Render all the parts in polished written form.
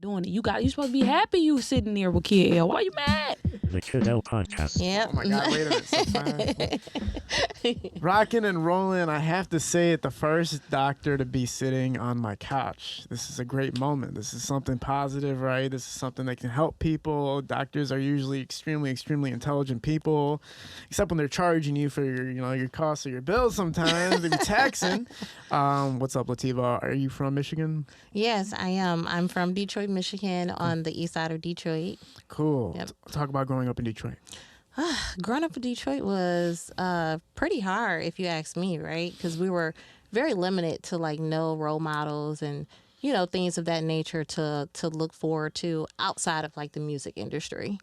doing it. You supposed to be happy you sitting there with Kid L. Why you mad? The Kid L podcast. Yep. Oh my God, wait a minute. So rocking and rolling. I have to say it, the first doctor to be sitting on my couch. This is a great moment. This is something positive, right? This is something that can help people. Doctors are usually extremely, extremely intelligent people, except when they're charging you for your costs or your bills sometimes. They be taxing. What's up, Lativah? Are you from Michigan? Yes, I am. I'm from Detroit, Michigan, on the east side of Detroit. Cool. Yep. Talk about growing up in Detroit. Growing up in Detroit was pretty hard, if you ask me, right? Because we were very limited to like no role models and things of that nature to look forward to outside of like the music industry.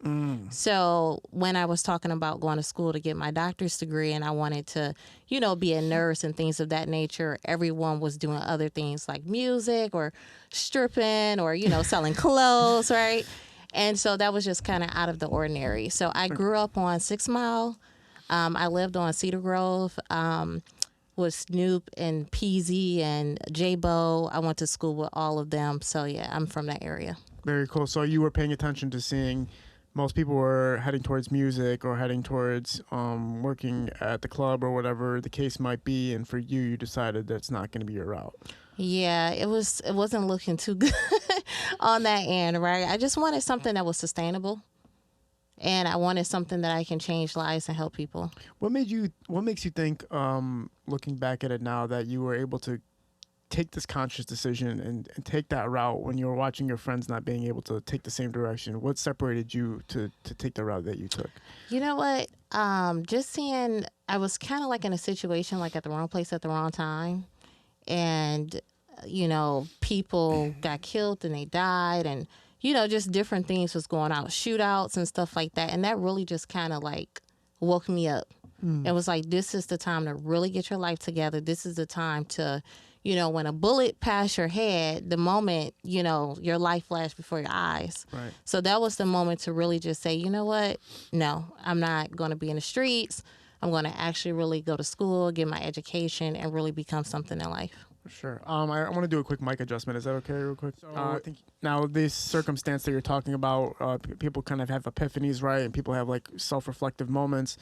So when I was talking about going to school to get my doctor's degree and I wanted to be a nurse and things of that nature, everyone was doing other things like music or stripping or selling clothes, right? And so that was just kind of out of the ordinary. So I grew up on 6 Mile. I lived on Cedar Grove with Snoop and Peasy and J-Bo. I went to school with all of them. So, yeah, I'm from that area. Very cool. So you were paying attention to seeing most people were heading towards music or heading towards working at the club or whatever the case might be. And for you, you decided that's not going to be your route. Yeah, it wasn't looking too good on that end, right? I just wanted something that was sustainable, and I wanted something that I can change lives and help people. What makes you think, looking back at it now, that you were able to take this conscious decision and take that route when you were watching your friends not being able to take the same direction? What separated you to take the route that you took? You know what? Just seeing, I was kind of like in a situation like at the wrong place at the wrong time. And, people got killed and they died and, just different things was going on, shootouts and stuff like that. And that really just kind of like woke me up. It was like, this is the time to really get your life together. This is the time to, when a bullet passed your head, the moment, your life flashed before your eyes. Right. So that was the moment to really just say, you know what? No, I'm not going to be in the streets. I'm going to actually really go to school, get my education, and really become something in life. Sure. I want to do a quick mic adjustment. Is that okay real quick? So, I think now this circumstance that you're talking about, people kind of have epiphanies, right? And people have like self-reflective moments.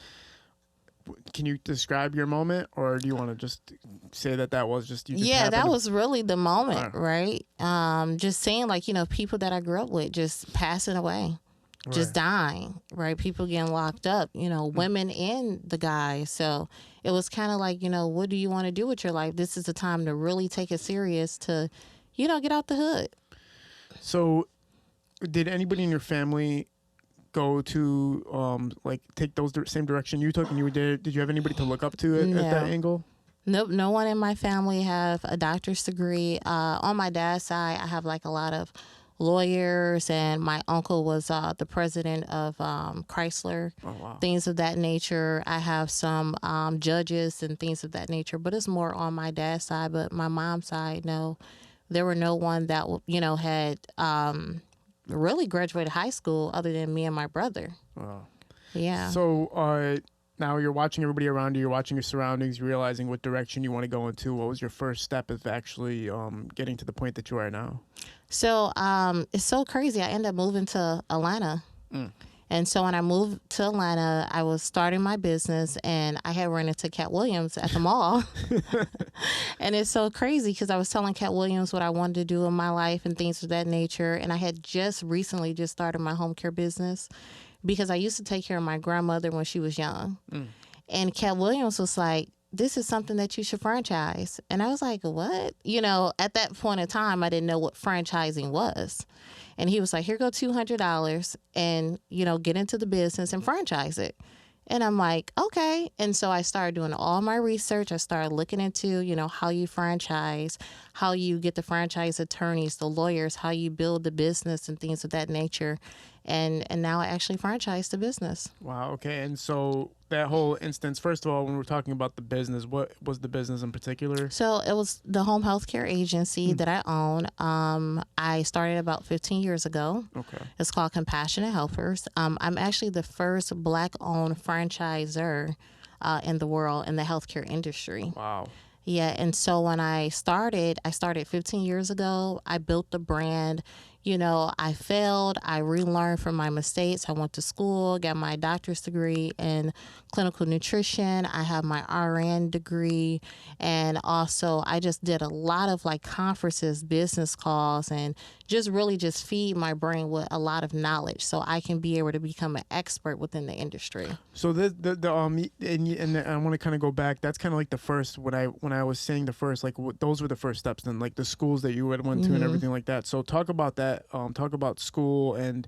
Can you describe your moment, or do you want to just say that was just you? Yeah, that was really the moment, right? Just seeing like, people that I grew up with just passing away. Just dying, right? People getting locked up, women and the guys. So it was kind of like, what do you want to do with your life? This is the time to really take it serious to, get out the hood. So did anybody in your family go to, take those same direction you took and you did? Did you have anybody to look up to at that angle? Nope. No one in my family have a doctor's degree. On my dad's side, I have like a lot of lawyers, and my uncle was the president of Chrysler, things of that nature. I have some judges and things of that nature, but it's more on my dad's side. But my mom's side, no, there were no one that had really graduated high school other than me and my brother. Wow. Yeah. So now you're watching everybody around you, you're watching your surroundings, you're realizing what direction you want to go into. What was your first step of actually getting to the point that you are now? So it's so crazy. I ended up moving to Atlanta. And so when I moved to Atlanta, I was starting my business, and I had run into Katt Williams at the mall. And it's so crazy because I was telling Katt Williams what I wanted to do in my life and things of that nature. And I had just recently started my home care business because I used to take care of my grandmother when she was young. And Katt Williams was like, this is something that you should franchise. And I was like, what? At that point in time, I didn't know what franchising was. And he was like, here go $200 and, get into the business and franchise it. And I'm like, okay. And so I started doing all my research. I started looking into, how you franchise, how you get the franchise attorneys, the lawyers, how you build the business and things of that nature. And now I actually franchise the business. Wow. Okay. And so that whole instance, first of all, when we're talking about the business, what was the business in particular? So it was the home healthcare agency that I own. I started about 15 years ago. Okay. It's called Compassionate Helpers. I'm actually the first Black-owned franchisor in the world in the healthcare industry. Wow. Yeah, and so when I started 15 years ago. I built the brand, I failed. I relearned from my mistakes. I went to school, got my doctor's degree in clinical nutrition. I have my RN degree. And also I just did a lot of like conferences, business calls, and just really just feed my brain with a lot of knowledge so I can be able to become an expert within the industry. So and I want to kind of go back. That's kind of like the first, when I was saying the first, like those were the first steps, then like the schools that you went to and everything like that. So talk about that. Talk about school and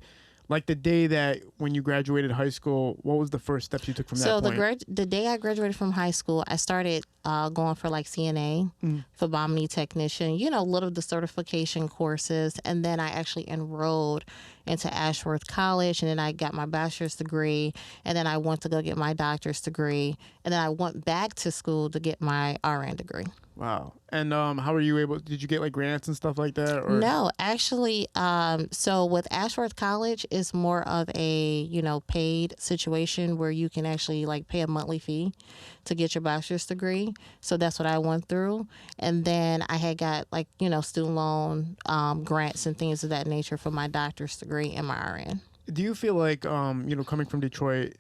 like the day that when you graduated high school, what was the first steps you took from that point? The day I graduated from high school, I started going for like CNA, phlebotomy technician, little the certification courses. And then I actually enrolled into Ashworth College, and then I got my bachelor's degree, and then I went to go get my doctor's degree, and then I went back to school to get my RN degree. Wow. And how were you able, did you get like grants and stuff like that? Or? No, actually, so with Ashworth College, it's more of a, paid situation where you can actually like pay a monthly fee to get your bachelor's degree. So that's what I went through. And then I had got like, student loan grants and things of that nature for my doctor's degree and my RN. Do you feel like, coming from Detroit,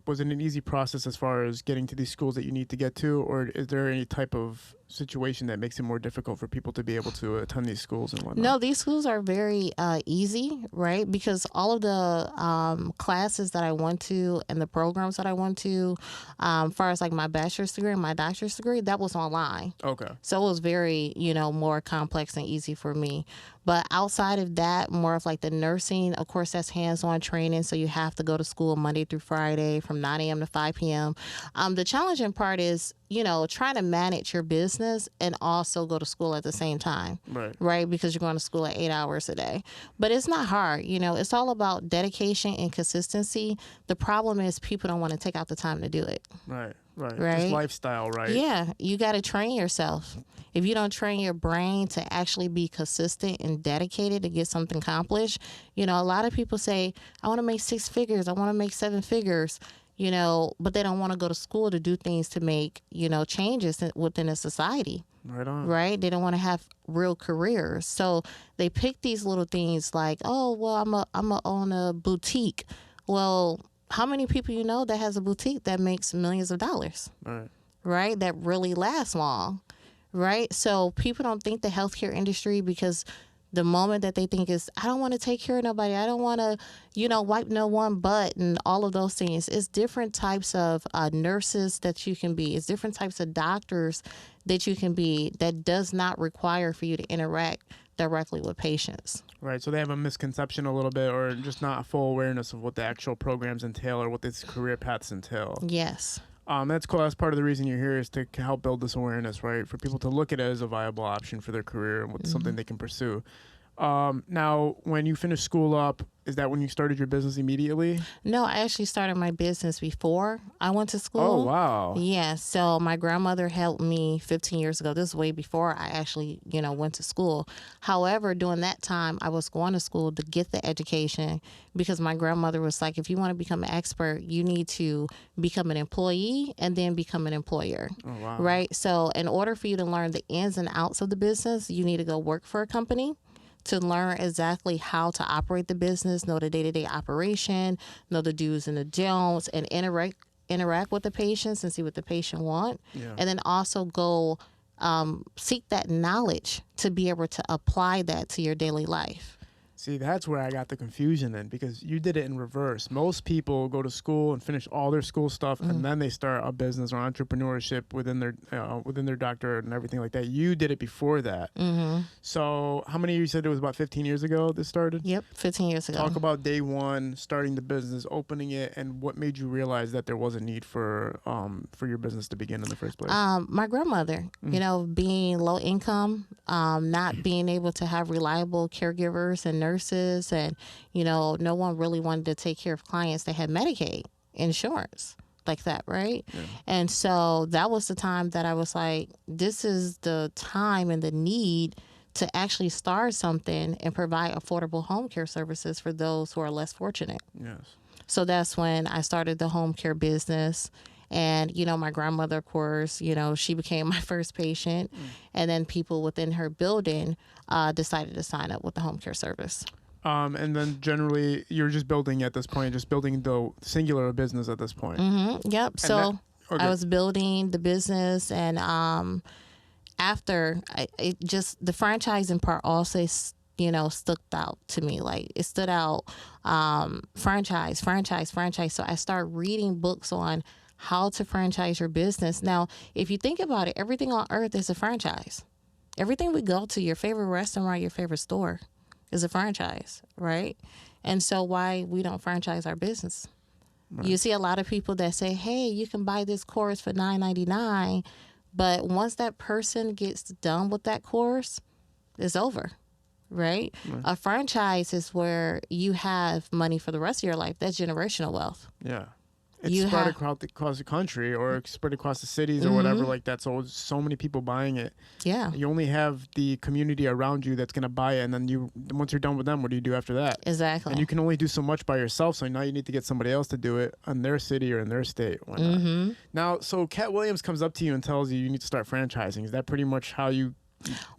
was it an easy process as far as getting to these schools that you need to get to, or is there any type of situation that makes it more difficult for people to be able to attend these schools and whatnot? No, these schools are very easy, right? Because all of the classes that I went to and the programs that I went to, as far as like my bachelor's degree and my doctor's degree, that was online. Okay. So it was very, more complex and easy for me. But outside of that, more of like the nursing, of course, that's hands-on training. So you have to go to school Monday through Friday from 9 a.m. to 5 p.m. The challenging part is, trying to manage your business and also go to school at the same time. Right? Because you're going to school at 8 hours a day. But it's not hard. It's all about dedication and consistency. The problem is people don't want to take out the time to do it. Right. Just lifestyle, right? Yeah. You got to train yourself. If you don't train your brain to actually be consistent and dedicated to get something accomplished, a lot of people say, I want to make 6 figures. I want to make 7 figures. But they don't want to go to school to do things to make, changes within a society. Right on. Right? They don't want to have real careers. So they pick these little things like, oh, well, I'm a own a boutique. Well, how many people that has a boutique that makes millions of dollars? Right? That really lasts long. Right? So people don't think the healthcare industry, because the moment that they think is, I don't want to take care of nobody. I don't want to, wipe no one butt and all of those things. It's different types of nurses that you can be. It's different types of doctors that you can be that does not require for you to interact directly with patients. Right. So they have a misconception a little bit, or just not a full awareness of what the actual programs entail or what these career paths entail. Yes. That's cool. That's part of the reason you're here, is to help build this awareness, right? For people to look at it as a viable option for their career and what's something they can pursue. Now, when you finished school up, is that when you started your business immediately? No, I actually started my business before I went to school. Oh, wow. Yeah. So my grandmother helped me 15 years ago. This is way before I actually, went to school. However, during that time, I was going to school to get the education, because my grandmother was like, if you want to become an expert, you need to become an employee and then become an employer. Oh, wow. Right? So in order for you to learn the ins and outs of the business, you need to go work for a company to learn exactly how to operate the business, know the day-to-day operation, know the do's and the don'ts, and interact with the patients and see what the patient want. Yeah. And then also go seek that knowledge to be able to apply that to your daily life. See, that's where I got the confusion in, because you did it in reverse. Most people go to school and finish all their school stuff, and then they start a business or entrepreneurship within their doctorate and everything like that. You did it before that. So how many years, you said it was about 15 years ago this started? Yep, 15 years ago. Talk about day one, starting the business, opening it, and what made you realize that there was a need for your business to begin in the first place? My grandmother, being low income, not being able to have reliable caregivers and nurses, and no one really wanted to take care of clients that had Medicaid insurance like that, right? Yeah. And so that was the time that I was like, this is the time and the need to actually start something and provide affordable home care services for those who are less fortunate. Yes. So that's when I started the home care business. And, my grandmother, of course, she became my first patient. And then people within her building decided to sign up with the home care service. And then generally you're just building at this point, just building the singular business at this point. Mm-hmm. Yep. And So okay. I was building the business, and after the franchising part also, stuck out to me. Like, it stood out, franchise. So I started reading books on how to franchise your business. Now, if you think about it, everything on earth is a franchise. Everything we go to, your favorite restaurant, your favorite store, is a franchise, right? And so why we don't franchise our business? Right. You see a lot of people that say, hey, you can buy this course for $9.99, but once that person gets done with that course, it's over, right? A franchise is where you have money for the rest of your life. That's generational wealth. Yeah. It's spread across the country, or spread across the cities or whatever like that. So many people buying it. Yeah. You only have the community around you that's going to buy it. And then once you're done with them, what do you do after that? Exactly. And you can only do so much by yourself. So now you need to get somebody else to do it in their city or in their state. Now, so Katt Williams comes up to you and tells you need to start franchising. Is that pretty much how you...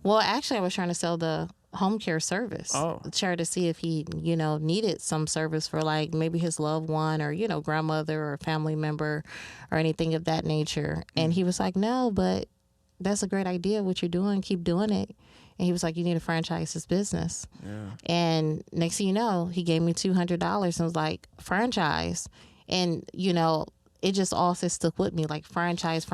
Well, actually, I was trying to sell the home care service. Try to see if he, needed some service for, like, maybe his loved one or, grandmother or family member or anything of that nature. And he was like, no, but that's a great idea. What you're doing, keep doing it. And he was like, you need to franchise this business. Yeah. And next thing you know, he gave me $200 and was like, franchise. And, it just also stuck with me, like, franchise.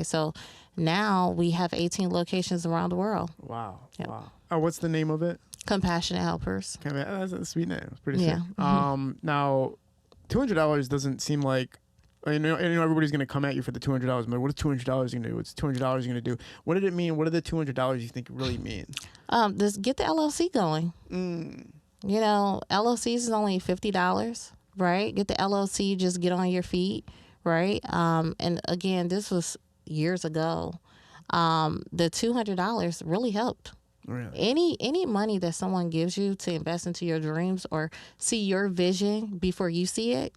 So now we have 18 locations around the world. Wow. Yep. Wow. What's the name of it? Compassionate Helpers. That's a sweet name. It's pretty sick. Now, $200 doesn't seem like... I know everybody's going to come at you for the $200, but what is $200 going to do? What's $200 going to do? What did it mean? What are the $200 you think really mean? Get the LLC going. LLCs is only $50, right? Get the LLC, just get on your feet, right? And again, this was years ago. The $200 really helped. Really? Any money that someone gives you to invest into your dreams or see your vision before you see it,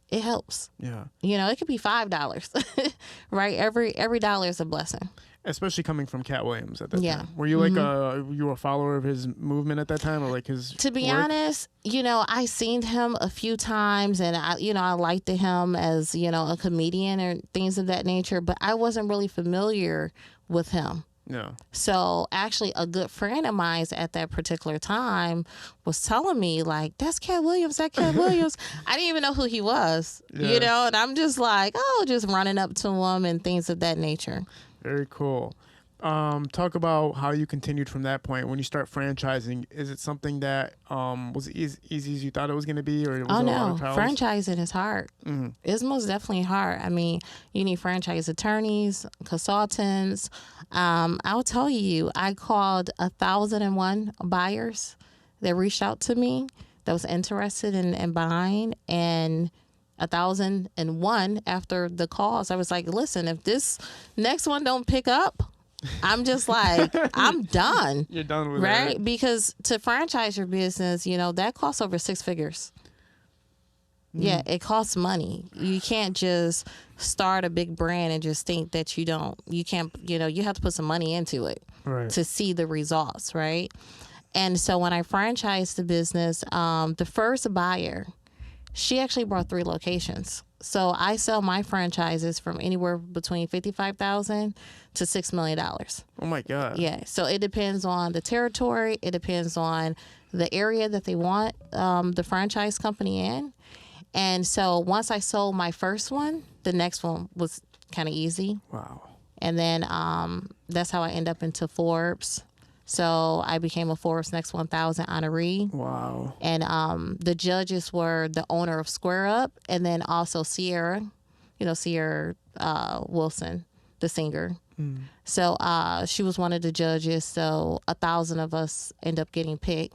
it helps. Yeah. It could be $5, right? Every dollar is a blessing. Especially coming from Katt Williams at that time. Were you like you were a follower of his movement at that time, or like his? To be honest, I seen him a few times, and I liked him as a comedian or things of that nature, but I wasn't really familiar with him. Yeah. So actually, a good friend of mine at that particular time was telling me, like, that's Katt Williams, that Katt Williams. I didn't even know who he was, and I'm just like, just running up to him and things of that nature. Very cool. Talk about how you continued from that point. When you start franchising, is it something that was easy as you thought it was going to be, or was a lot no, of trials? Franchising is hard. It's most definitely hard. I mean, you need franchise attorneys, consultants. I'll tell you, I called 1,001 buyers that reached out to me that was interested in buying, and 1,001 after the calls. I was like, listen, if this next one don't pick up, I'm just like, I'm done. You're done with right? it. Because to franchise your business, that costs over 6 figures. Yeah, it costs money. You can't just start a big brand and just think that you can't, you have to put some money into it to see the results, right? And so when I franchised the business, the first buyer, she actually brought 3 locations. So I sell my franchises from anywhere between $55,000 to $6 million. Oh my God. Yeah. So it depends on the territory. It depends on the area that they want the franchise company in. And so once I sold my first one, the next one was kind of easy. Wow. And then that's how I end up into Forbes. So I became a Forbes Next 1000 honoree. Wow. And the judges were the owner of Square Up, and then also Sierra, Sierra Wilson, the singer. So she was one of the judges. So 1,000 of us end up getting picked.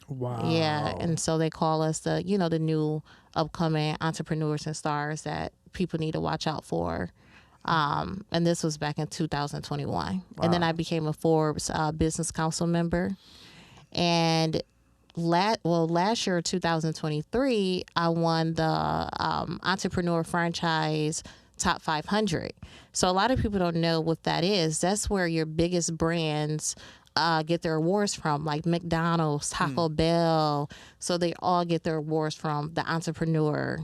Wow. Yeah. And so they call us the new upcoming entrepreneurs and stars that people need to watch out for. And this was back in 2021. Wow. And then I became a Forbes Business Council member. And last year, 2023, I won the Entrepreneur Franchise Top 500. So a lot of people don't know what that is. That's where your biggest brands get their awards from, like McDonald's, Taco Bell. So they all get their awards from the entrepreneur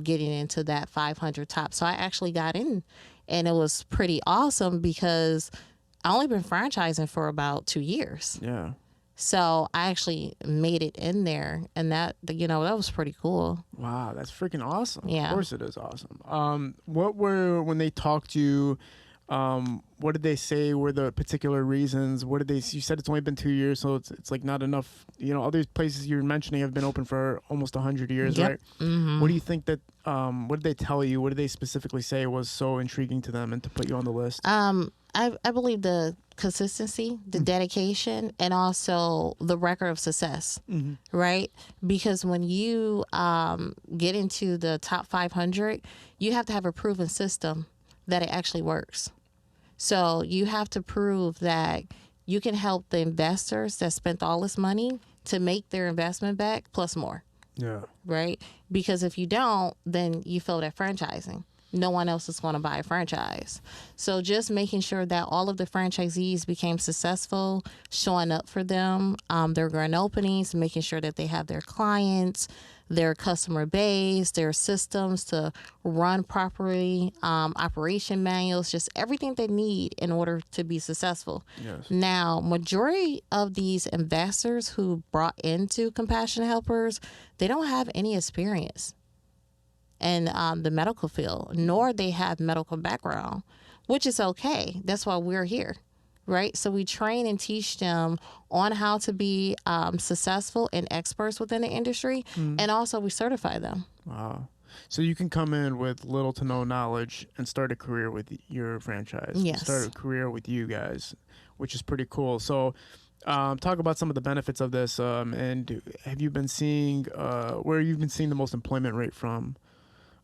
getting into that 500 top. So I actually got in, and it was pretty awesome because I only been franchising for about 2 years. Yeah. So I actually made it in there, and that was pretty cool. Wow, that's freaking awesome. Yeah. Of course it is awesome. When they talked to you, what did they say were the particular reasons? You said it's only been 2 years, so it's like not enough. Other places you're mentioning have been open for almost 100 years, Yep. right? Mm-hmm. What do you think that, what did they tell you? What did they specifically say was so intriguing to them and to put you on the list? I believe the consistency, the dedication, and also the record of success, right? Because when you get into the top 500, you have to have a proven system that it actually works. So you have to prove that you can help the investors that spent all this money to make their investment back plus more. Yeah. Right? Because if you don't, then you failed at franchising. No one else is going to buy a franchise. So just making sure that all of the franchisees became successful, showing up for them, their grand openings, making sure that they have their clients, their customer base, their systems to run properly, operation manuals, just everything they need in order to be successful. Yes. Now, majority of these investors who brought into Compassionate Helpers, they don't have any experience in the medical field, nor they have medical background, which is okay. That's why we're here, right? So we train and teach them on how to be successful and experts within the industry, and also we certify them. Wow. So you can come in with little to no knowledge and start a career with your franchise. Yes. Start a career with you guys, which is pretty cool. So talk about some of the benefits of this, and have you been seeing, where you've been seeing the most employment rate from?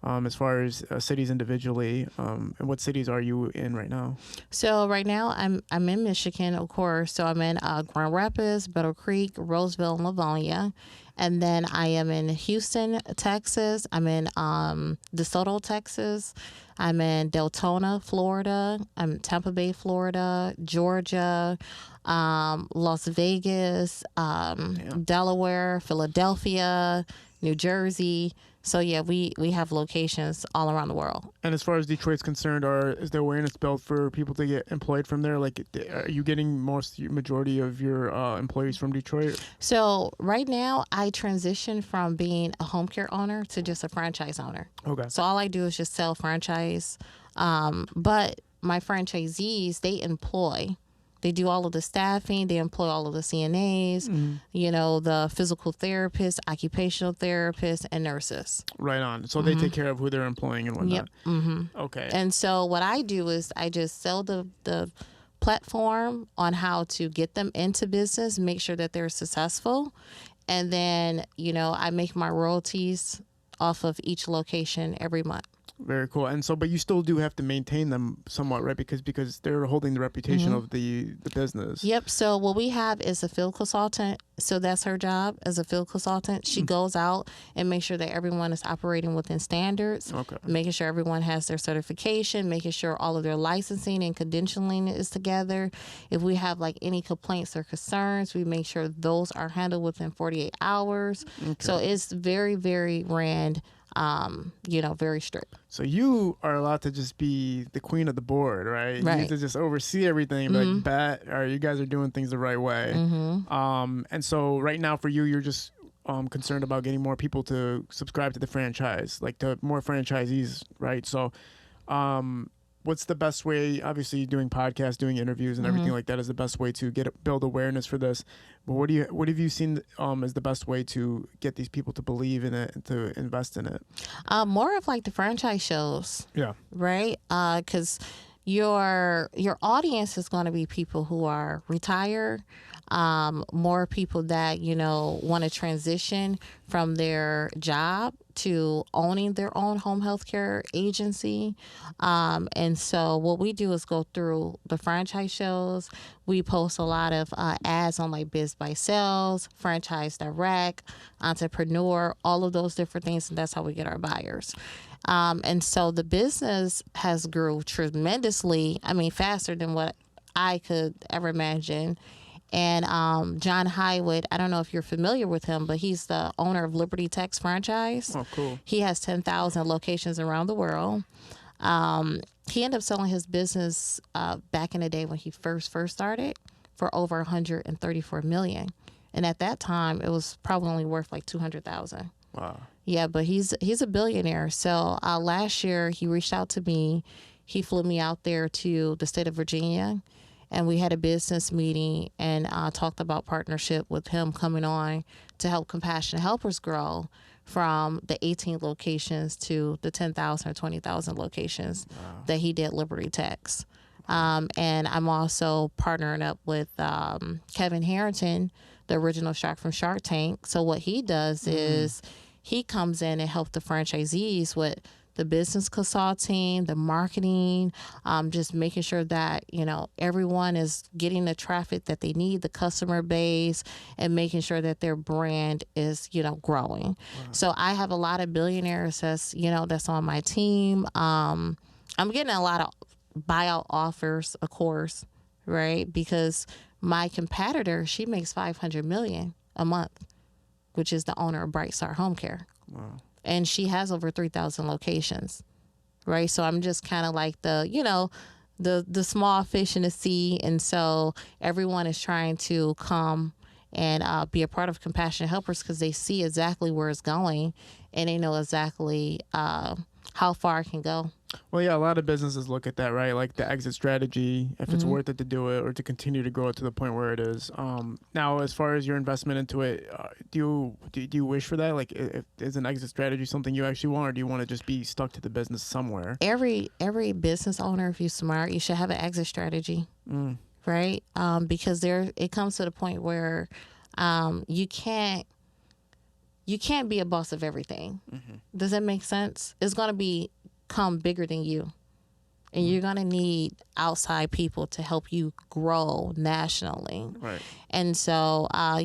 As far as cities individually, and what cities are you in right now? So right now I'm in Michigan, of course. So I'm in Grand Rapids, Battle Creek, Roseville, and Livonia. And then I am in Houston, Texas. I'm in DeSoto, Texas. I'm in Deltona, Florida. I'm in Tampa Bay, Florida, Georgia, Las Vegas, Delaware, Philadelphia, New Jersey. So yeah, we have locations all around the world. And as far as Detroit's concerned, is there awareness built for people to get employed from there? Like, are you getting majority of your employees from Detroit? So right now, I transitioned from being a home care owner to just a franchise owner. Okay. So all I do is just sell franchise. But my franchisees, they do all of the staffing. They employ all of the CNAs, the physical therapists, occupational therapists, and nurses. Right on. So they take care of who they're employing and whatnot. Yep. Mm-hmm. Okay. And so what I do is I just sell the platform on how to get them into business, make sure that they're successful. And then, I make my royalties off of each location every month. Very cool. And so, but you still do have to maintain them somewhat, right? Because they're holding the reputation of the business. Yep. So what we have is a field consultant. So that's her job as a field consultant. She goes out and makes sure that everyone is operating within standards, making sure everyone has their certification, making sure all of their licensing and credentialing is together. If we have like any complaints or concerns, we make sure those are handled within 48 hours. Okay. So it's very, very very strict. So you are allowed to just be the queen of the board, right? You need to just oversee everything, like you guys are doing things the right way. And so right now for you, you're just concerned about getting more people to subscribe to the franchise, like to more franchisees, right? So what's the best way? Obviously, doing podcasts, doing interviews, and everything like that is the best way to build awareness for this. But what have you seen as the best way to get these people to believe in it and to invest in it? More of like the franchise shows. Yeah. Right. Because your audience is going to be people who are retired, more people that, want to transition from their job to owning their own home health care agency. And so what we do is go through the franchise shows. We post a lot of ads on like Biz by Sales, Franchise Direct, Entrepreneur, all of those different things. And that's how we get our buyers. And so the business has grew tremendously. I mean, faster than what I could ever imagine. And John Highwood, I don't know if you're familiar with him, but he's the owner of Liberty Tex franchise. Oh, cool. He has 10,000 locations around the world. He ended up selling his business back in the day when he first started for over $134 million. And at that time, it was probably only worth like $200,000. Wow. Yeah, but he's a billionaire. So last year, he reached out to me. He flew me out there to the state of Virginia. And we had a business meeting and talked about partnership with him coming on to help Compassionate Helpers grow from the 18 locations to the 10,000 or 20,000 locations that he did Liberty Tex. And I'm also partnering up with Kevin Harrington, the original shark from Shark Tank. So what he does is he comes in and helps the franchisees with the business consulting, the marketing, just making sure that, everyone is getting the traffic that they need, the customer base, and making sure that their brand is, growing. Wow. So I have a lot of billionaires that's on my team. I'm getting a lot of buyout offers, of course, right? Because my competitor, she makes $500 million a month, which is the owner of Bright Star Home Care. Wow. And she has over 3,000 locations, right? So I'm just kind of like the small fish in the sea. And so everyone is trying to come and be a part of Compassionate Helpers because they see exactly where it's going and they know exactly how far it can go. Well, yeah, a lot of businesses look at that, right? Like the exit strategy, if it's worth it to do it or to continue to grow it to the point where it is. Now, as far as your investment into it, do you wish for that? Like, is an exit strategy something you actually want, or do you want to just be stuck to the business somewhere? Every business owner, if you're smart, you should have an exit strategy, right? Because it comes to the point where you can't be a boss of everything. Does that make sense? It's going to become bigger than you. And you're going to need outside people to help you grow nationally. Right. And so, I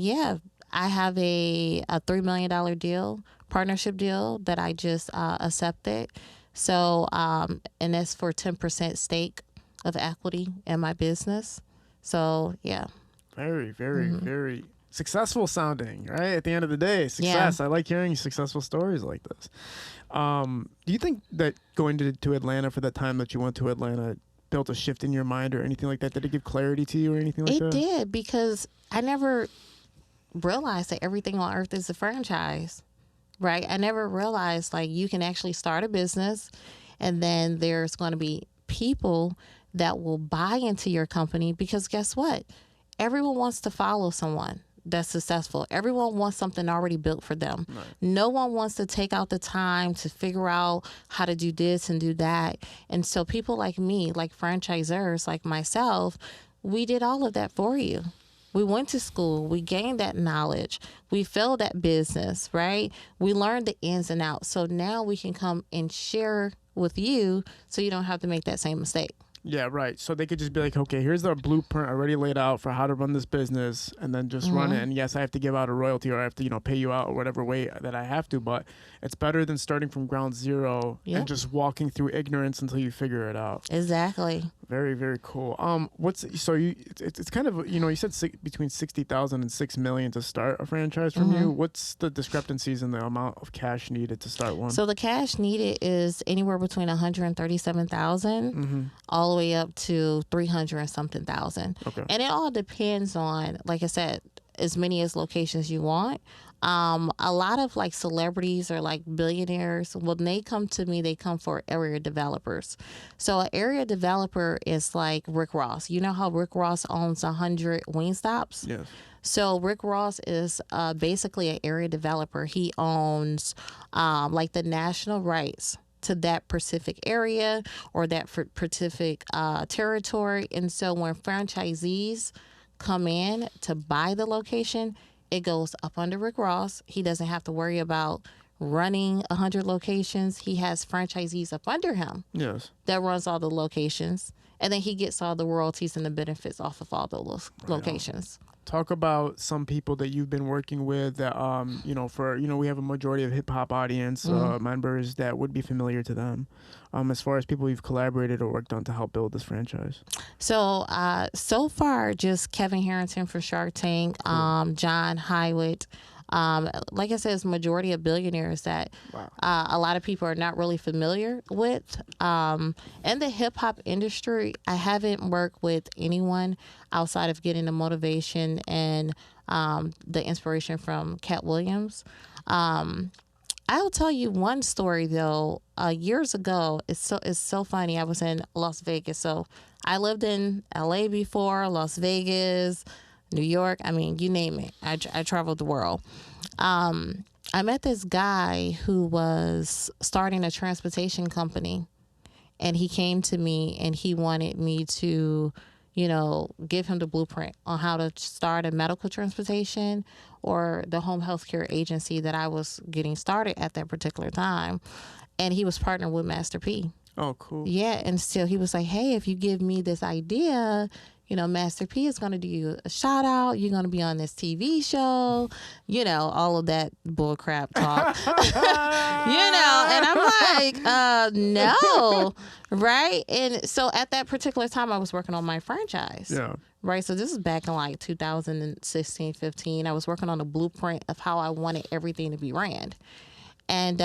have a $3 million partnership deal that I just accepted. So, and that's for 10% stake of equity in my business. So, yeah. Very, very, very successful sounding, right? At the end of the day, success. Yeah. I like hearing successful stories like this. Do you think that going to Atlanta for that time that you went to Atlanta built a shift in your mind or anything like that? Did it give clarity to you or anything like that? It did, because I never realized that everything on earth is a franchise, right? I never realized like you can actually start a business and then there's going to be people that will buy into your company, because guess what? Everyone wants to follow someone that's successful. Everyone wants something already built for them. Right. No one wants to take out the time to figure out how to do this and do that. And so people like me, like franchisors like myself, we did all of that for you. We went to school. We gained that knowledge. We filled that business, right? We learned the ins and outs. So now we can come and share with you so you don't have to make that same mistake. Yeah, right. So they could just be like, okay, here's the blueprint already laid out for how to run this business, and then just run it. And yes, I have to give out a royalty, or I have to, pay you out or whatever way that I have to. But it's better than starting from ground zero and just walking through ignorance until you figure it out. Exactly. Very, very cool. It's kind of, you said between 60,000 and 6 million to start a franchise from you. What's the discrepancies in the amount of cash needed to start one? So the cash needed is anywhere between 137,000 all the way up to 300 and something thousand. Okay. And it all depends on, like I said, as many as locations you want. A lot of like celebrities or like billionaires, when they come to me, they come for area developers. So an area developer is like Rick Ross. You know how Rick Ross owns 100 Wingstops? Yes. So Rick Ross is basically an area developer. He owns like the national rights to that specific area or that specific territory. And so when franchisees come in to buy the location, it goes up under Rick Ross. He doesn't have to worry about running 100 locations. He has franchisees up under him that runs all the locations. And then he gets all the royalties and the benefits off of all those locations. Talk about some people that you've been working with that, we have a majority of hip hop audience members that would be familiar to them, as far as people you've collaborated or worked on to help build this franchise. So, so far, just Kevin Harrington for Shark Tank, John Highwood. Like I said, it's majority of billionaires that a lot of people are not really familiar with. In the hip hop industry, I haven't worked with anyone outside of getting the motivation and the inspiration from Katt Williams. I'll tell you one story though. Years ago, it's so funny. I was in Las Vegas, so I lived in LA before, Las Vegas, New York. I mean, you name it. I traveled the world. I met this guy who was starting a transportation company, and he came to me and he wanted me to, give him the blueprint on how to start a medical transportation or the home health care agency that I was getting started at that particular time. And he was partnered with Master P. Oh, cool. Yeah, and still he was like, hey, if you give me this idea, Master P is going to do you a shout out. You're going to be on this TV show, all of that bull crap talk, and I'm like, no, right? And so at that particular time, I was working on my franchise. Yeah. Right. So this is back in like 2016, 15. I was working on a blueprint of how I wanted everything to be ran. And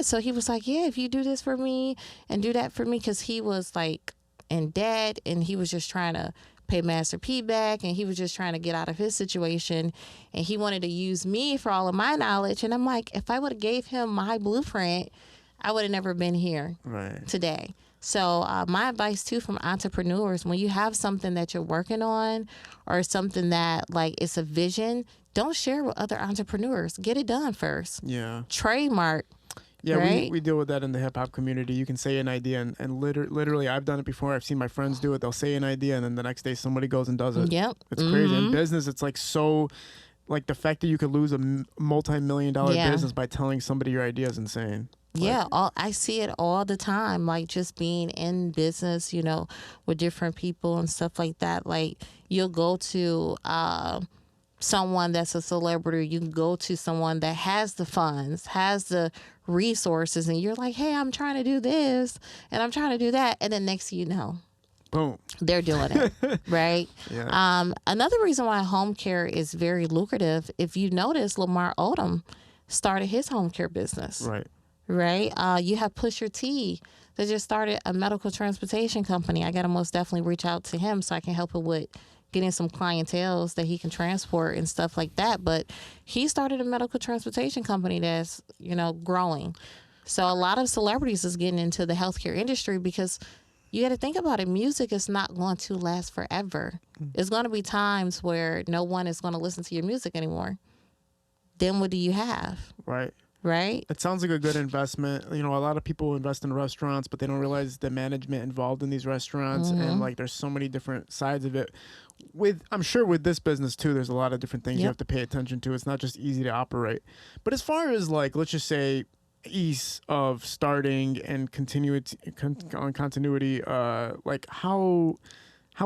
so he was like, yeah, if you do this for me and do that for me, because he was like in debt and he was just trying to pay Master P back and he was just trying to get out of his situation and he wanted to use me for all of my knowledge. And I'm like, if I would have gave him my blueprint, I would have never been here today. So my advice too from entrepreneurs, when you have something that you're working on or something that like it's a vision, don't share with other entrepreneurs. Get it done first. Yeah. Trademark. Yeah, right? we deal with that in the hip hop community. You can say an idea and literally I've done it before. I've seen my friends do it. They'll say an idea and then the next day somebody goes and does it. Yep. It's crazy. In business, it's like so, like the fact that you could lose a multi-million-dollar business by telling somebody your idea is insane. Yeah, I see it all the time, like just being in business, with different people and stuff like that. Like you'll go to someone that's a celebrity, you can go to someone that has the funds, has the resources, and you're like, hey, I'm trying to do this and I'm trying to do that. And then next thing you know, boom, they're doing it, right? Yeah. Another reason why home care is very lucrative, if you notice, Lamar Odom started his home care business. Right? You have Pusha T that just started a medical transportation company. I got to most definitely reach out to him so I can help him with getting some clientele that he can transport and stuff like that. But he started a medical transportation company that's, growing. So a lot of celebrities is getting into the healthcare industry because you got to think about it. Music is not going to last forever. There's going to be times where no one is going to listen to your music anymore. Then what do you have? Right? It sounds like a good investment. A lot of people invest in restaurants, but they don't realize the management involved in these restaurants. And like, there's so many different sides of it. I'm sure with this business too, there's a lot of different things you have to pay attention to. It's not just easy to operate. But as far as like, let's just say ease of starting and continuity, like how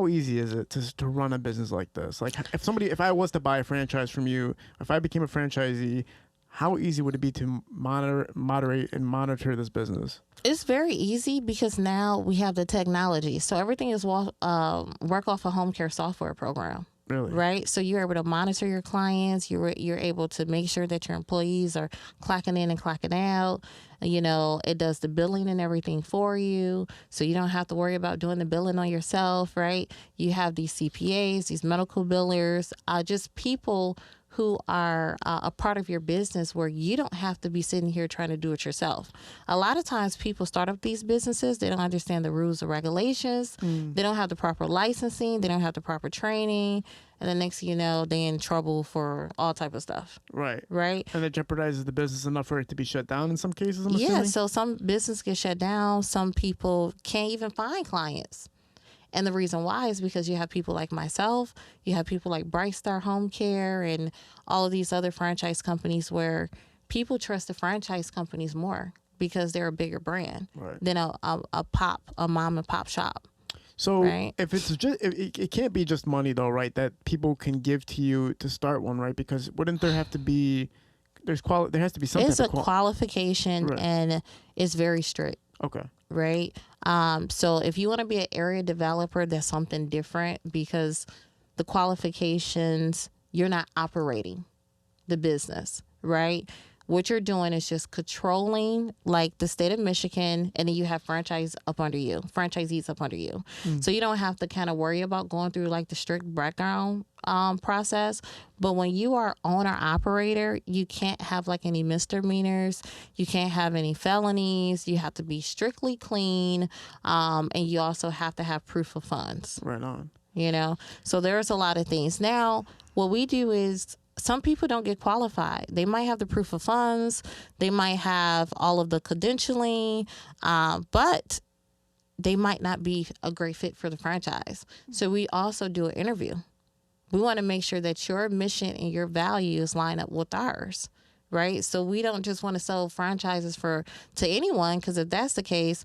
easy is it to run a business like this? Like if I was to buy a franchise from you, if I became a franchisee, how easy would it be to moderate and monitor this business? It's very easy because now we have the technology. So everything is work off a home care software program. Really? Right? So you're able to monitor your clients. You're able to make sure that your employees are clocking in and clocking out. It does the billing and everything for you. So you don't have to worry about doing the billing on yourself, right? You have these CPAs, these medical billers, just people who are a part of your business where you don't have to be sitting here trying to do it yourself. A lot of times people start up these businesses, they don't understand the rules and regulations, they don't have the proper licensing, they don't have the proper training, and the next thing you know, they're in trouble for all type of stuff. Right. And it jeopardizes the business enough for it to be shut down in some cases, I'm assuming? Yeah, so some business get shut down, some people can't even find clients. And the reason why is because you have people like myself, you have people like Bright Star Home Care and all of these other franchise companies where people trust the franchise companies more because they're a bigger brand than a mom and pop shop. So right? if it's just, it can't be just money though, right? That people can give to you to start one, right? Because wouldn't there have to be, there has to be some It's type a of qualification Right. and it's very strict. Okay. Right. So if you want to be an area developer, that's something different because the qualifications, you're not operating the business, right? What you're doing is just controlling like the state of Michigan, and then you have franchisees up under you. So you don't have to kind of worry about going through like the strict background process. But when you are owner operator, you can't have like any misdemeanors. You can't have any felonies. You have to be strictly clean. And you also have to have proof of funds. Right on. You know, so there's a lot of things. Now, what we do is some people don't get qualified. They might have the proof of funds. They might have all of the credentialing, but they might not be a great fit for the franchise. So we also do an interview. We want to make sure that your mission and your values line up with ours, right? So we don't just want to sell franchises to anyone, because if that's the case,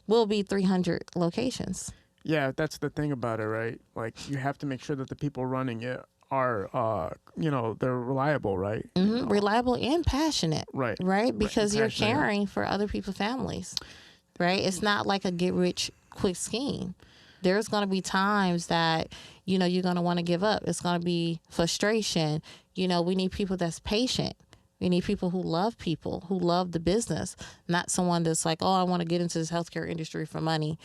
we'll be 300 locations. Yeah, that's the thing about it, right? Like you have to make sure that the people running it are, they're reliable, right? Mm-hmm. Reliable and passionate. Right. Right? Because you're Passionate. caring for other people's families. Right? It's not like a get rich quick scheme. There's going to be times that, you're going to want to give up. It's going to be frustration. We need people that's patient. We need people who love the business, not someone that's like, oh, I want to get into this healthcare industry for money.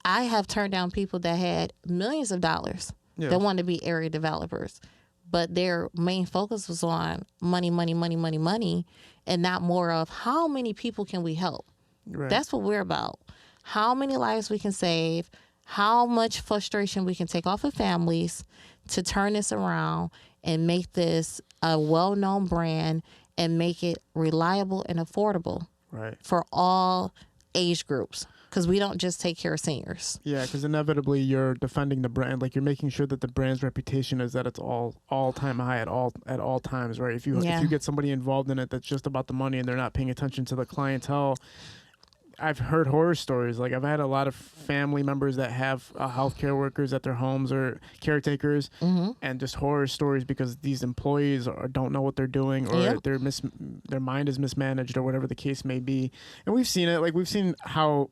I have turned down people that had millions of dollars that wanted to be area developers, but their main focus was on money, and not more of how many people can we help. Right. That's what we're about. How many lives we can save, how much frustration we can take off of families to turn this around and make this a well-known brand and make it reliable and affordable for all age groups. Because we don't just take care of seniors. Yeah, because inevitably you're defending the brand. Like you're making sure that the brand's reputation is that it's all time high at all times, right? If you get somebody involved in it that's just about the money and they're not paying attention to the clientele. I've heard horror stories. Like I've had a lot of family members that have healthcare workers at their homes or caretakers, and just horror stories because these employees don't know what they're doing, or their mind is mismanaged, or whatever the case may be. And we've seen it. Like we've seen how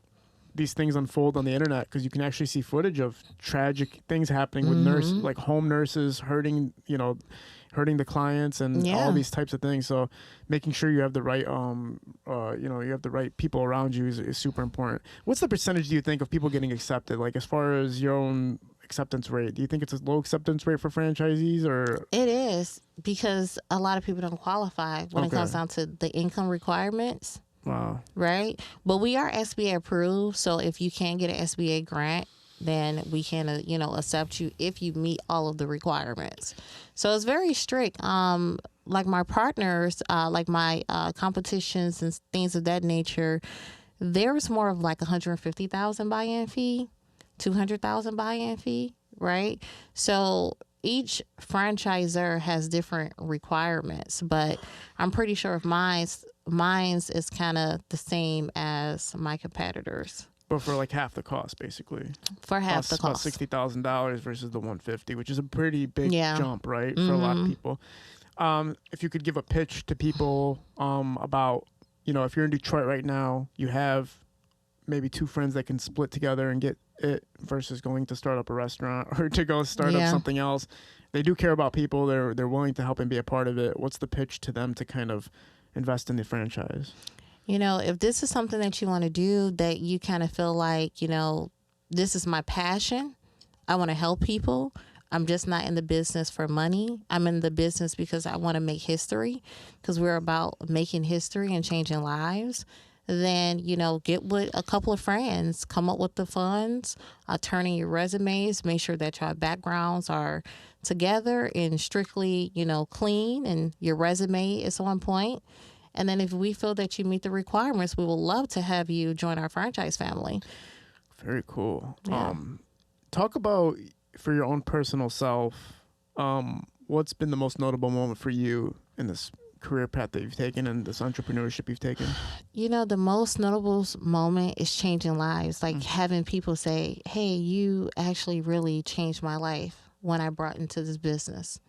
these things unfold on the internet, because you can actually see footage of tragic things happening with home nurses hurting the clients and all these types of things. So making sure you have the right, you have the right people around you is super important. What's the percentage, do you think, of people getting accepted? Like as far as your own acceptance rate, do you think it's a low acceptance rate for franchisees, or? It is, because a lot of people don't qualify when it comes down to the income requirements. Wow. Right? But we are SBA approved, so if you can get an SBA grant, then we can, accept you if you meet all of the requirements. So it's very strict. Like my partners, like my competitions and things of that nature, there's more of like $150,000 buy-in fee, $200,000 buy-in fee, right? So each franchisor has different requirements, but I'm pretty sure if mine's is kind of the same as my competitors. But for like half the cost, basically. For half the cost. About $60,000 versus the $150,000, which is a pretty big jump, right, for a lot of people. If you could give a pitch to people about, if you're in Detroit right now, you have maybe two friends that can split together and get it, versus going to start up a restaurant or to go start up something else. They do care about people. They're willing to help and be a part of it. What's the pitch to them to kind of invest in the franchise? If this is something that you want to do, that you kind of feel like, this is my passion, I want to help people. I'm just not in the business for money. I'm in the business because I want to make history, because we're about making history and changing lives. Then, get with a couple of friends, come up with the funds, turn in your resumes, make sure that your backgrounds are together and strictly, clean, and your resume is on point. And then if we feel that you meet the requirements, we would love to have you join our franchise family. Very cool. Yeah. talk about for your own personal self. What's been the most notable moment for you in this career path that you've taken and this entrepreneurship you've taken? The most notable moment is changing lives. Like having people say, hey, you actually really changed my life when I brought into this business,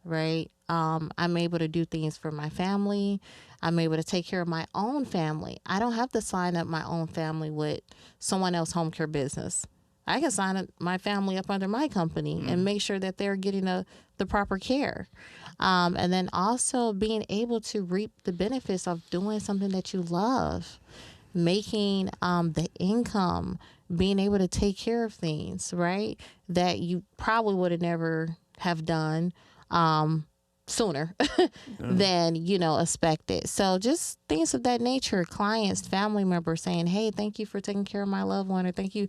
right? I'm able to do things for my family. I'm able to take care of my own family. I don't have to sign up my own family with someone else's home care business. I can sign up my family up under my company and make sure that they're getting the proper care. And then also being able to reap the benefits of doing something that you love, making the income, being able to take care of things, right, that you probably would have never have done sooner than, expected. So just things of that nature, clients, family members saying, hey, thank you for taking care of my loved one, or thank you,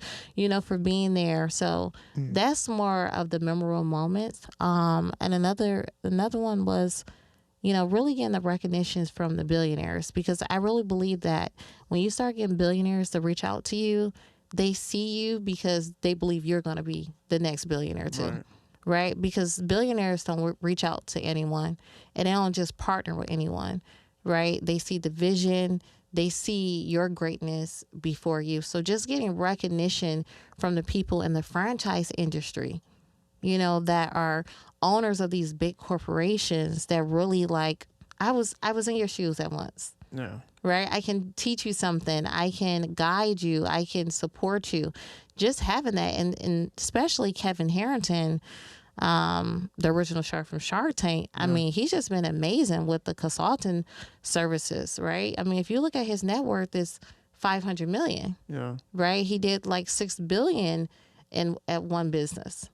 for being there. So that's more of the memorable moments. And another one was, really getting the recognitions from the billionaires, because I really believe that when you start getting billionaires to reach out to you, they see you because they believe you're going to be the next billionaire too. Right? Because billionaires don't reach out to anyone, and they don't just partner with anyone, right? They see the vision, they see your greatness before you. So just getting recognition from the people in the franchise industry, that are owners of these big corporations that really I was in your shoes at once. Yeah. Right? I can teach you something. I can guide you. I can support you. Just having that. And especially Kevin Harrington, the original shark from Shark Tank. I mean, he's just been amazing with the consulting services, right? I mean, if you look at his net worth, it's $500 million. Yeah. Right? He did like $6 billion at one business.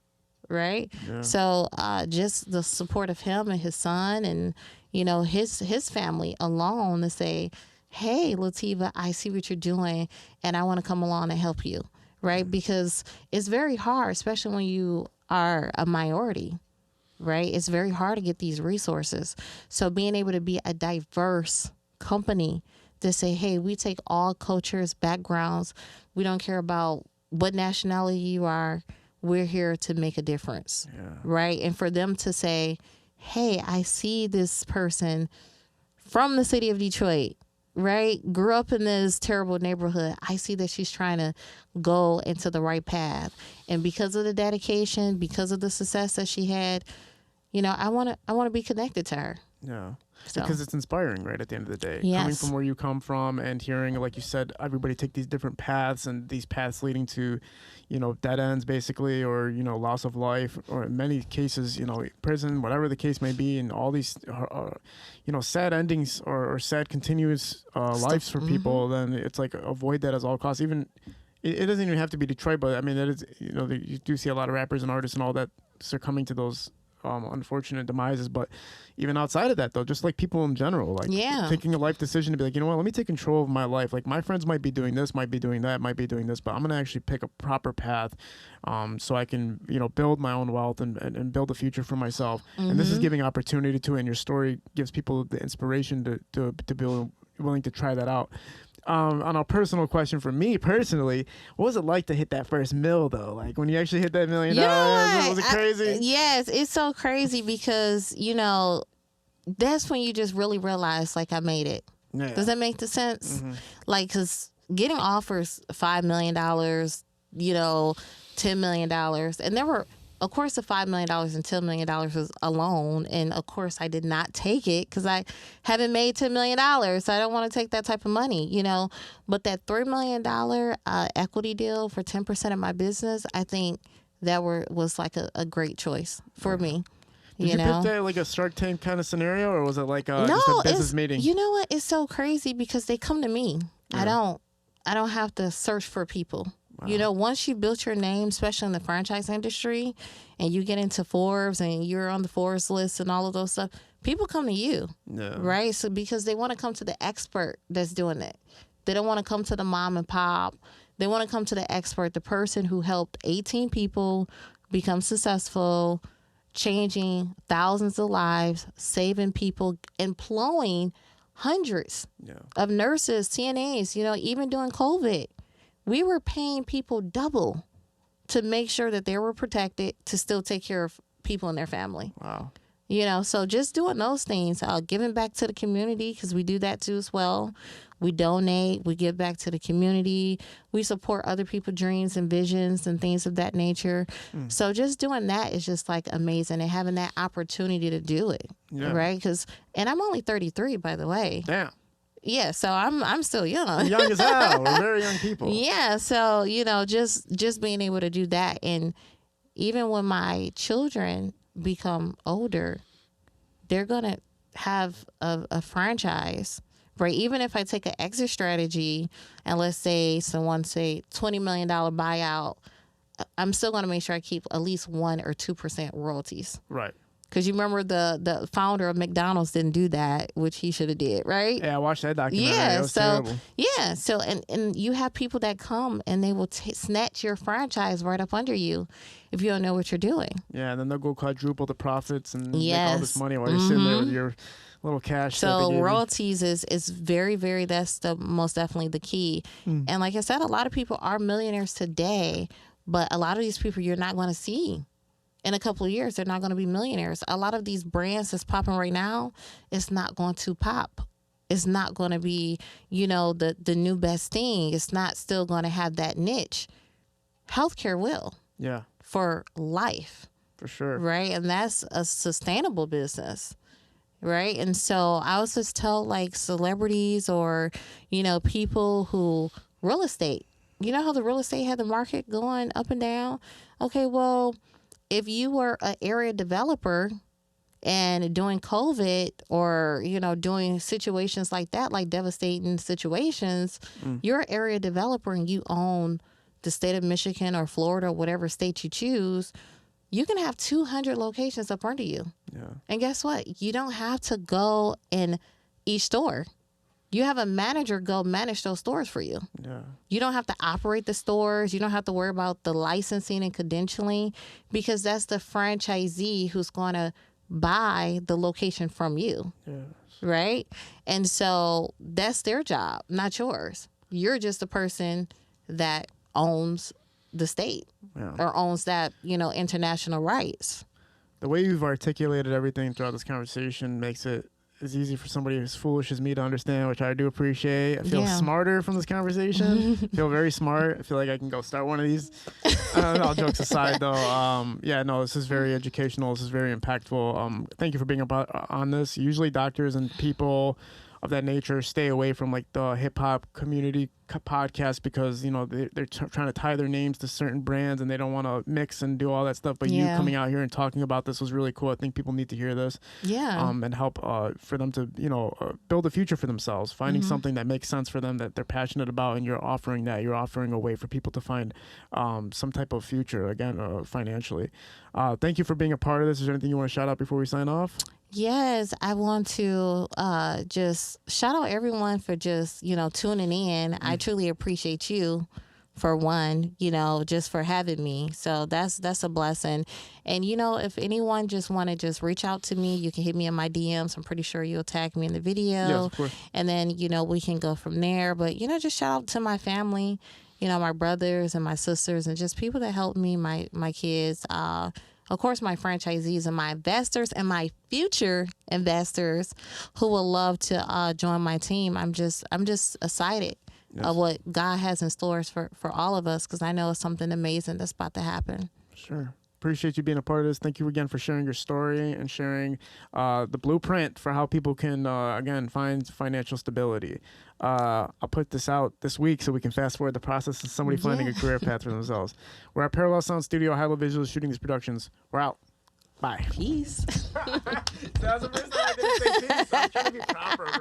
Right? Yeah. So just the support of him and his son and, his family alone to say, hey, Lativah, I see what you're doing and I want to come along and help you, right? Because it's very hard, especially when you are a minority, right? It's very hard to get these resources. So being able to be a diverse company to say, hey, we take all cultures, backgrounds. We don't care about what nationality you are. We're here to make a difference, right? And for them to say, hey, I see this person from the city of Detroit, right? Grew up in this terrible neighborhood. I see that she's trying to go into the right path. And because of the dedication, because of the success that she had, I want to be connected to her. Yeah. So. Because it's inspiring, right, at the end of the day. Yes. Coming from where you come from and hearing, like you said, everybody take these different paths and these paths leading to, dead ends basically, or, loss of life, or in many cases, prison, whatever the case may be, and all these, sad endings or sad continuous lives for people, then it's like avoid that at all costs. Even, it doesn't even have to be Detroit, but I mean, that is, you do see a lot of rappers and artists and all that succumbing to those unfortunate demises. But even outside of that, though, just like people in general, taking a life decision to be like, you know what, let me take control of my life. Like, my friends might be doing this, might be doing that, might be doing this, but I'm gonna actually pick a proper path, so I can build my own wealth and build a future for myself. And this is giving opportunity to it, and your story gives people the inspiration to be willing to try that out. On a personal question for me personally, what was it like to hit that first mill though? Like when you actually hit that $1 million, was it crazy? Yes, it's so crazy because, that's when you just really realize like I made it. Yeah. Does that make the sense? Like, cause getting offers $5 million, $10 million, and there were, of course, the $5 million and $10 million was alone. And of course, I did not take it because I haven't made $10 million. So I don't want to take that type of money, But that $3 million equity deal for 10% of my business, I think that was like a great choice for me. Did you pick that like a Shark Tank kind of scenario, or was it like just a business meeting? You know what? It's so crazy because they come to me. Yeah. I don't have to search for people. Wow. Once you built your name, especially in the franchise industry, and you get into Forbes and you're on the Forbes list and all of those stuff, people come to you, right? So because they want to come to the expert that's doing it. They don't want to come to the mom and pop. They want to come to the expert, the person who helped 18 people become successful, changing thousands of lives, saving people, employing hundreds of nurses, CNAs, even during COVID. We were paying people double to make sure that they were protected to still take care of people in their family. Wow. You know, so just doing those things, giving back to the community, because we do that too as well. We donate, we give back to the community, we support other people's dreams and visions and things of that nature. So just doing that is just like amazing, and having that opportunity to do it, right? And I'm only 33, by the way. Damn. Yeah, so I'm still young. Young as hell. We're very young people. Yeah, so you know, just being able to do that, and even when my children become older, they're gonna have a franchise, right? Even if I take an exit strategy and let's say someone say $20 million buyout, I'm still gonna make sure I keep at least 1 or 2% royalties. Right. Because you remember the founder of McDonald's didn't do that, which he should have did, right? Yeah, I watched that documentary. Yeah, It was terrible. Yeah, so and you have people that come and they will snatch your franchise right up under you if you don't know what you're doing. Yeah, and then they'll go quadruple the profits and make all this money while you're sitting there with your little cash. that they So gave you. royalties is very, very, that's the most definitely the key. And like I said, a lot of people are millionaires today, but a lot of these people you're not going to see. In a couple of years, they're not going to be millionaires. A lot of these brands that's popping right now, it's not going to pop. It's not going to be, you know, the new best thing. It's not still going to have that niche. HealthCare will. Yeah. For life. For sure. Right? And that's a sustainable business. Right? And so I always just tell like celebrities or, you know, people who real estate. You know how the real estate had the market going up and down? Okay, well, if you were an area developer and doing COVID or, you know, doing situations like that, like devastating situations, you're an area developer and you own the state of Michigan or Florida or whatever state you choose, you can have 200 locations up under you. Yeah. And guess what? You don't have to go in each store. You have a manager go manage those stores for you. Yeah. You don't have to operate the stores. You don't have to worry about the licensing and credentialing because that's the franchisee who's going to buy the location from you. Yes. Right? And so that's their job, not yours. You're just the person that owns the state or owns that, you know, international rights. The way you've articulated everything throughout this conversation makes it as easy for somebody as foolish as me to understand, which I do appreciate. I feel smarter from this conversation. I feel very smart. I feel like I can go start one of these. All jokes aside, though, this is very educational. This is very impactful. Thank you for being on this. Usually doctors and people of that nature stay away from like the hip hop community podcast because, you know, they're trying to tie their names to certain brands and they don't want to mix and do all that stuff. But you coming out here and talking about this was really cool. I think people need to hear this. Yeah. And help for them to, you know, build a future for themselves, finding something that makes sense for them that they're passionate about. And you're offering that. You're offering a way for people to find some type of future, again, financially. Thank you for being a part of this. Is there anything you want to shout out before we sign off? Yes, I want to just shout out everyone for just, you know, tuning in. I truly appreciate you for one, you know, just for having me. So that's a blessing. And, you know, if anyone just want to just reach out to me, you can hit me in my DMs. I'm pretty sure you'll tag me in the video. Yes, of course. And then, you know, we can go from there. But, you know, just shout out to my family, you know, my brothers and my sisters and just people that help me, my kids, of course, my franchisees and my investors and my future investors who will love to join my team. I'm just excited of what God has in stores for all of us because I know it's something amazing that's about to happen. Sure. Appreciate you being a part of this. Thank you again for sharing your story and sharing the blueprint for how people can, again, find financial stability. I'll put this out this week so we can fast forward the process of somebody finding a career path for themselves. We're at Parallel Sound Studio, High Level Visuals, shooting these productions. We're out. Bye. Peace. That was the first time I didn't say peace. I'm trying to be proper, bro.